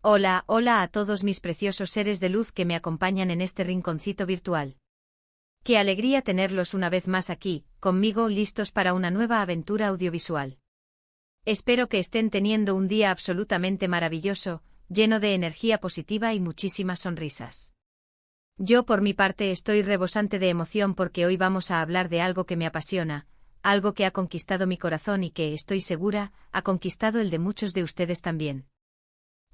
Hola, hola a todos mis preciosos seres de luz que me acompañan en este rinconcito virtual. Qué alegría tenerlos una vez más aquí, conmigo, listos para una nueva aventura audiovisual. Espero que estén teniendo un día absolutamente maravilloso, lleno de energía positiva y muchísimas sonrisas. Yo por mi parte estoy rebosante de emoción porque hoy vamos a hablar de algo que me apasiona, algo que ha conquistado mi corazón y que, estoy segura, ha conquistado el de muchos de ustedes también.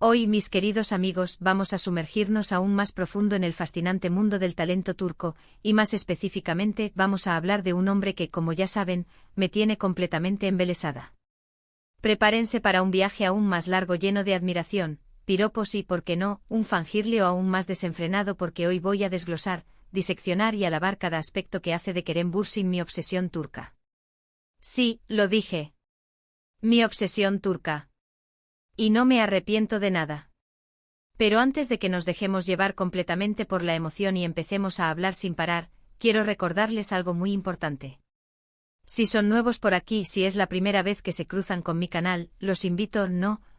Hoy, mis queridos amigos, vamos a sumergirnos aún más profundo en el fascinante mundo del talento turco, y más específicamente vamos a hablar de un hombre que, como ya saben, me tiene completamente embelesada. Prepárense para un viaje aún más largo lleno de admiración, piropos y, por qué no, un fangirleo aún más desenfrenado porque hoy voy a desglosar, diseccionar y alabar cada aspecto que hace de Kerem Bürsin mi obsesión turca. Sí, lo dije. Mi obsesión turca. Y no me arrepiento de nada. Pero antes de que nos dejemos llevar completamente por la emoción y empecemos a hablar sin parar, quiero recordarles algo muy importante. Si son nuevos por aquí, si es la primera vez que se cruzan con mi canal, los invito,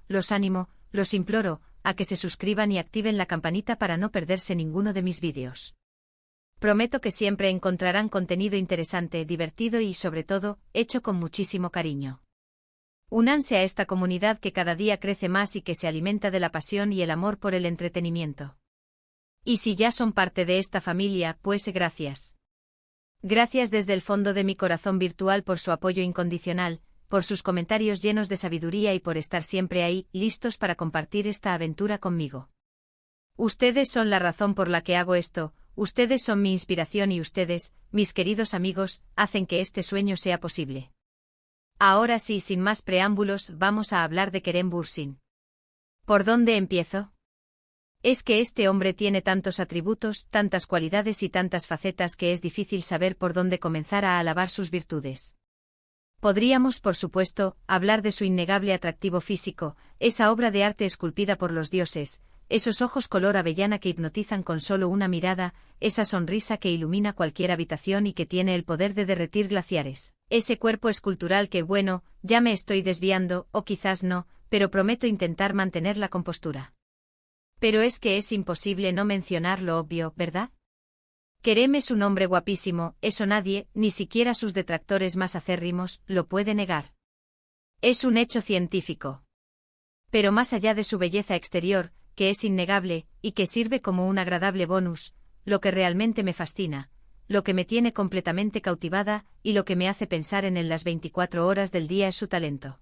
los animo, los imploro, a que se suscriban y activen la campanita para no perderse ninguno de mis vídeos. Prometo que siempre encontrarán contenido interesante, divertido y, sobre todo, hecho con muchísimo cariño. Únanse a esta comunidad que cada día crece más y que se alimenta de la pasión y el amor por el entretenimiento. Y si ya son parte de esta familia, pues gracias. Gracias desde el fondo de mi corazón virtual por su apoyo incondicional, por sus comentarios llenos de sabiduría y por estar siempre ahí, listos para compartir esta aventura conmigo. Ustedes son la razón por la que hago esto, ustedes son mi inspiración y ustedes, mis queridos amigos, hacen que este sueño sea posible. Ahora sí, sin más preámbulos, vamos a hablar de Kerem Bürsin. ¿Por dónde empiezo? Es que este hombre tiene tantos atributos, tantas cualidades y tantas facetas que es difícil saber por dónde comenzar a alabar sus virtudes. Podríamos, por supuesto, hablar de su innegable atractivo físico, esa obra de arte esculpida por los dioses, esos ojos color avellana que hipnotizan con solo una mirada, esa sonrisa que ilumina cualquier habitación y que tiene el poder de derretir glaciares, ese cuerpo escultural que, bueno, ya me estoy desviando, o quizás no, pero prometo intentar mantener la compostura. Pero es que es imposible no mencionar lo obvio, ¿verdad? Kerem es un hombre guapísimo, eso nadie, ni siquiera sus detractores más acérrimos, lo puede negar. Es un hecho científico. Pero más allá de su belleza exterior, que es innegable, y que sirve como un agradable bonus, lo que realmente me fascina, lo que me tiene completamente cautivada, y lo que me hace pensar en él las 24 horas del día es su talento.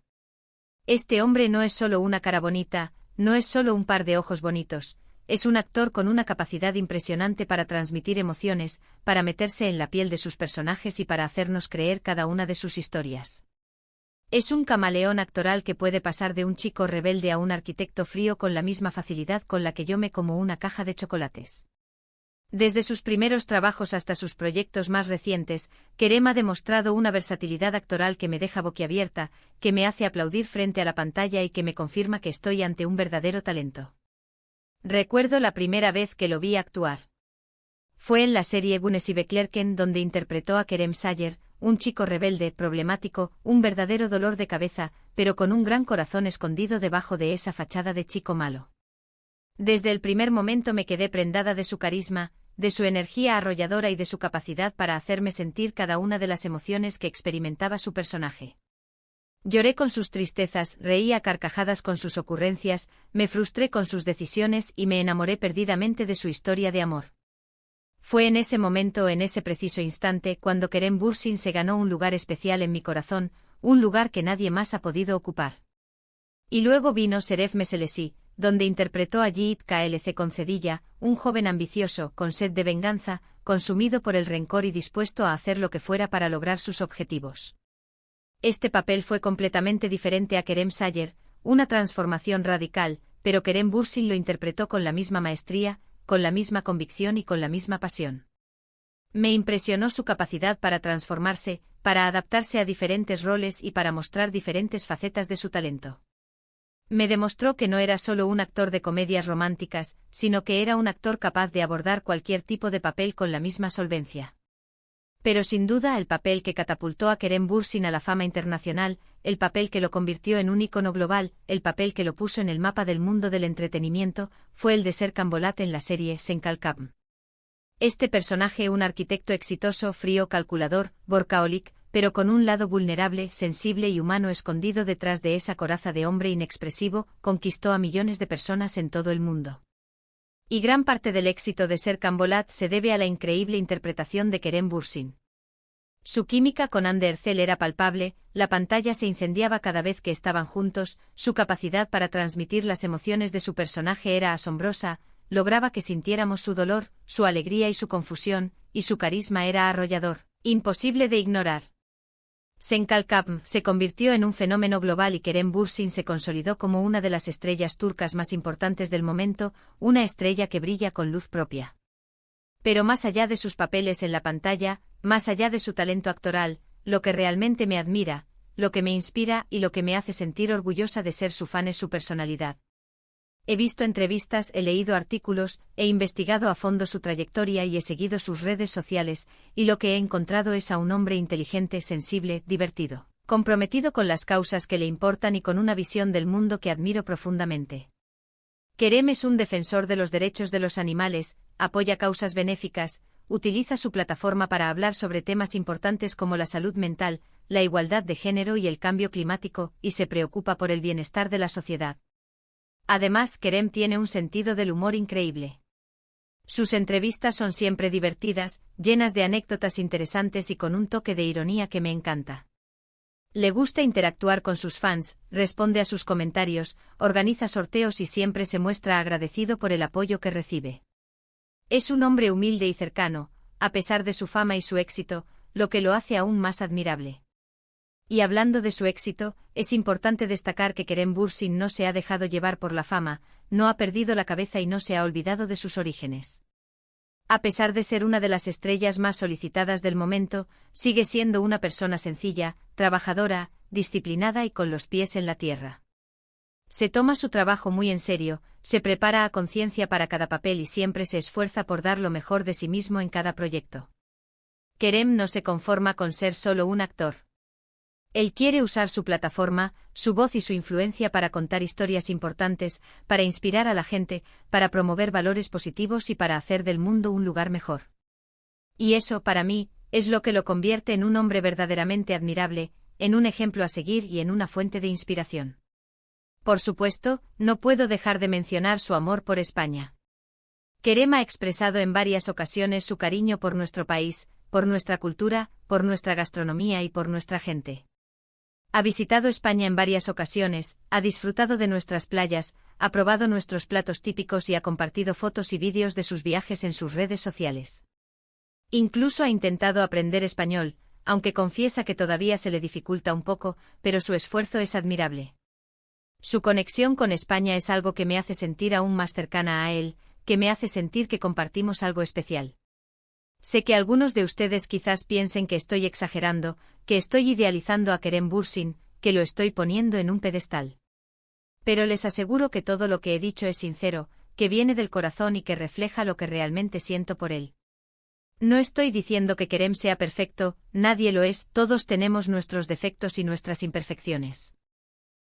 Este hombre no es solo una cara bonita, no es solo un par de ojos bonitos, es un actor con una capacidad impresionante para transmitir emociones, para meterse en la piel de sus personajes y para hacernos creer cada una de sus historias. Es un camaleón actoral que puede pasar de un chico rebelde a un arquitecto frío con la misma facilidad con la que yo me como una caja de chocolates. Desde sus primeros trabajos hasta sus proyectos más recientes, Kerem ha demostrado una versatilidad actoral que me deja boquiabierta, que me hace aplaudir frente a la pantalla y que me confirma que estoy ante un verdadero talento. Recuerdo la primera vez que lo vi actuar. Fue en la serie Güneşi Beklerken donde interpretó a Kerem Sayer, un chico rebelde, problemático, un verdadero dolor de cabeza, pero con un gran corazón escondido debajo de esa fachada de chico malo. Desde el primer momento me quedé prendada de su carisma, de su energía arrolladora y de su capacidad para hacerme sentir cada una de las emociones que experimentaba su personaje. Lloré con sus tristezas, reí a carcajadas con sus ocurrencias, me frustré con sus decisiones y me enamoré perdidamente de su historia de amor. Fue en ese momento, en ese preciso instante, cuando Kerem Bürsin se ganó un lugar especial en mi corazón, un lugar que nadie más ha podido ocupar. Y luego vino Şeref Meselesi, donde interpretó a Yiğit Kalc Concedilla, un joven ambicioso, con sed de venganza, consumido por el rencor y dispuesto a hacer lo que fuera para lograr sus objetivos. Este papel fue completamente diferente a Kerem Sayer, una transformación radical, pero Kerem Bürsin lo interpretó con la misma maestría, con la misma convicción y con la misma pasión. Me impresionó su capacidad para transformarse, para adaptarse a diferentes roles y para mostrar diferentes facetas de su talento. Me demostró que no era solo un actor de comedias románticas, sino que era un actor capaz de abordar cualquier tipo de papel con la misma solvencia. Pero sin duda el papel que catapultó a Kerem Bürsin a la fama internacional, el papel que lo convirtió en un ícono global, el papel que lo puso en el mapa del mundo del entretenimiento, fue el de Serkan Bolat en la serie Senkalkam. Este personaje, un arquitecto exitoso, frío, calculador, workaholic, pero con un lado vulnerable, sensible y humano escondido detrás de esa coraza de hombre inexpresivo, conquistó a millones de personas en todo el mundo. Y gran parte del éxito de Serkan Bolat se debe a la increíble interpretación de Kerem Bürsin. Su química con Hande Erçel era palpable, la pantalla se incendiaba cada vez que estaban juntos, su capacidad para transmitir las emociones de su personaje era asombrosa, lograba que sintiéramos su dolor, su alegría y su confusión, y su carisma era arrollador, imposible de ignorar. Senkalkam se convirtió en un fenómeno global y Kerem Bürsin se consolidó como una de las estrellas turcas más importantes del momento, una estrella que brilla con luz propia. Pero más allá de sus papeles en la pantalla, más allá de su talento actoral, lo que realmente me admira, lo que me inspira y lo que me hace sentir orgullosa de ser su fan es su personalidad. He visto entrevistas, he leído artículos, he investigado a fondo su trayectoria y he seguido sus redes sociales, y lo que he encontrado es a un hombre inteligente, sensible, divertido, comprometido con las causas que le importan y con una visión del mundo que admiro profundamente. Kerem es un defensor de los derechos de los animales, apoya causas benéficas, utiliza su plataforma para hablar sobre temas importantes como la salud mental, la igualdad de género y el cambio climático, y se preocupa por el bienestar de la sociedad. Además, Kerem tiene un sentido del humor increíble. Sus entrevistas son siempre divertidas, llenas de anécdotas interesantes y con un toque de ironía que me encanta. Le gusta interactuar con sus fans, responde a sus comentarios, organiza sorteos y siempre se muestra agradecido por el apoyo que recibe. Es un hombre humilde y cercano, a pesar de su fama y su éxito, lo que lo hace aún más admirable. Y hablando de su éxito, es importante destacar que Kerem Bürsin no se ha dejado llevar por la fama, no ha perdido la cabeza y no se ha olvidado de sus orígenes. A pesar de ser una de las estrellas más solicitadas del momento, sigue siendo una persona sencilla, trabajadora, disciplinada y con los pies en la tierra. Se toma su trabajo muy en serio, se prepara a conciencia para cada papel y siempre se esfuerza por dar lo mejor de sí mismo en cada proyecto. Kerem no se conforma con ser solo un actor. Él quiere usar su plataforma, su voz y su influencia para contar historias importantes, para inspirar a la gente, para promover valores positivos y para hacer del mundo un lugar mejor. Y eso, para mí, es lo que lo convierte en un hombre verdaderamente admirable, en un ejemplo a seguir y en una fuente de inspiración. Por supuesto, no puedo dejar de mencionar su amor por España. Kerem ha expresado en varias ocasiones su cariño por nuestro país, por nuestra cultura, por nuestra gastronomía y por nuestra gente. Ha visitado España en varias ocasiones, ha disfrutado de nuestras playas, ha probado nuestros platos típicos y ha compartido fotos y vídeos de sus viajes en sus redes sociales. Incluso ha intentado aprender español, aunque confiesa que todavía se le dificulta un poco, pero su esfuerzo es admirable. Su conexión con España es algo que me hace sentir aún más cercana a él, que me hace sentir que compartimos algo especial. Sé que algunos de ustedes quizás piensen que estoy exagerando, que estoy idealizando a Kerem Bürsin, que lo estoy poniendo en un pedestal. Pero les aseguro que todo lo que he dicho es sincero, que viene del corazón y que refleja lo que realmente siento por él. No estoy diciendo que Kerem sea perfecto, nadie lo es, todos tenemos nuestros defectos y nuestras imperfecciones.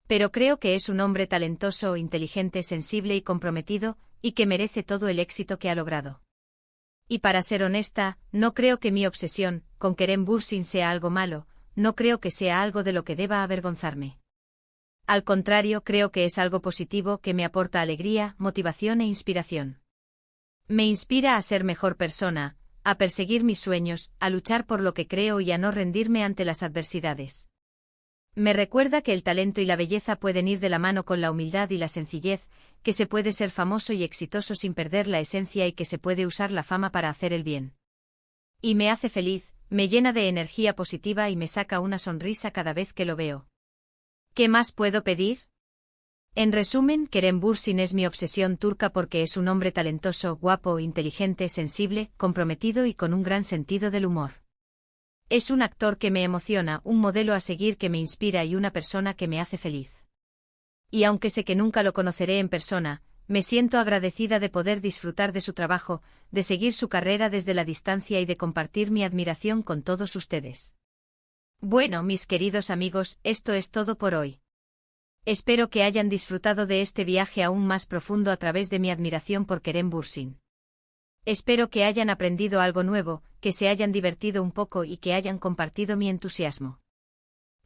Pero creo que es un hombre talentoso, inteligente, sensible y comprometido, y que merece todo el éxito que ha logrado. Y para ser honesta, no creo que mi obsesión con Kerem Bürsin sea algo malo, no creo que sea algo de lo que deba avergonzarme. Al contrario, creo que es algo positivo que me aporta alegría, motivación e inspiración. Me inspira a ser mejor persona, a perseguir mis sueños, a luchar por lo que creo y a no rendirme ante las adversidades. Me recuerda que el talento y la belleza pueden ir de la mano con la humildad y la sencillez, que se puede ser famoso y exitoso sin perder la esencia y que se puede usar la fama para hacer el bien. Y me hace feliz, me llena de energía positiva y me saca una sonrisa cada vez que lo veo. ¿Qué más puedo pedir? En resumen, Kerem Bürsin es mi obsesión turca porque es un hombre talentoso, guapo, inteligente, sensible, comprometido y con un gran sentido del humor. Es un actor que me emociona, un modelo a seguir que me inspira y una persona que me hace feliz. Y aunque sé que nunca lo conoceré en persona, Me siento agradecida de poder disfrutar de su trabajo, de seguir su carrera desde la distancia y de compartir mi admiración con todos ustedes. Bueno, mis queridos amigos, esto es todo por hoy. Espero que hayan disfrutado de este viaje aún más profundo a través de mi admiración por Kerem Bürsin. Espero que hayan aprendido algo nuevo, que se hayan divertido un poco y que hayan compartido mi entusiasmo.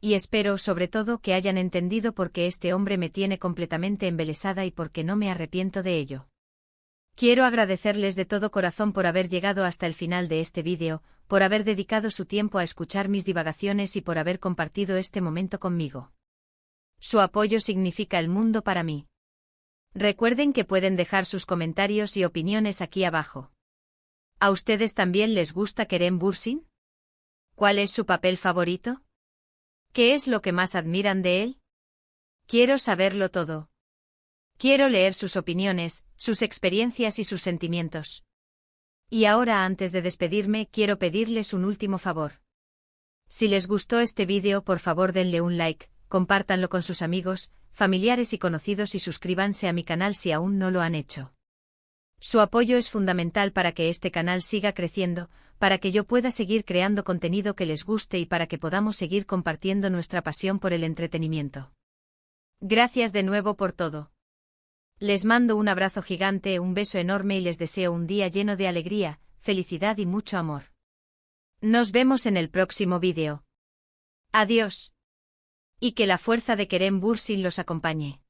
Y espero, sobre todo, que hayan entendido por qué este hombre me tiene completamente embelesada y por qué no me arrepiento de ello. Quiero agradecerles de todo corazón por haber llegado hasta el final de este vídeo, por haber dedicado su tiempo a escuchar mis divagaciones y por haber compartido este momento conmigo. Su apoyo significa el mundo para mí. Recuerden que pueden dejar sus comentarios y opiniones aquí abajo. ¿A ustedes también les gusta Kerem Bürsin? ¿Cuál es su papel favorito? ¿Qué es lo que más admiran de él? Quiero saberlo todo. Quiero leer sus opiniones, sus experiencias y sus sentimientos. Y ahora, antes de despedirme, quiero pedirles un último favor. Si les gustó este vídeo, por favor denle un like, compártanlo con sus amigos, familiares y conocidos y suscríbanse a mi canal si aún no lo han hecho. Su apoyo es fundamental para que este canal siga creciendo, para que yo pueda seguir creando contenido que les guste y para que podamos seguir compartiendo nuestra pasión por el entretenimiento. Gracias de nuevo por todo. Les mando un abrazo gigante, un beso enorme y les deseo un día lleno de alegría, felicidad y mucho amor. Nos vemos en el próximo vídeo. Adiós. Y que la fuerza de Kerem Bürsin los acompañe.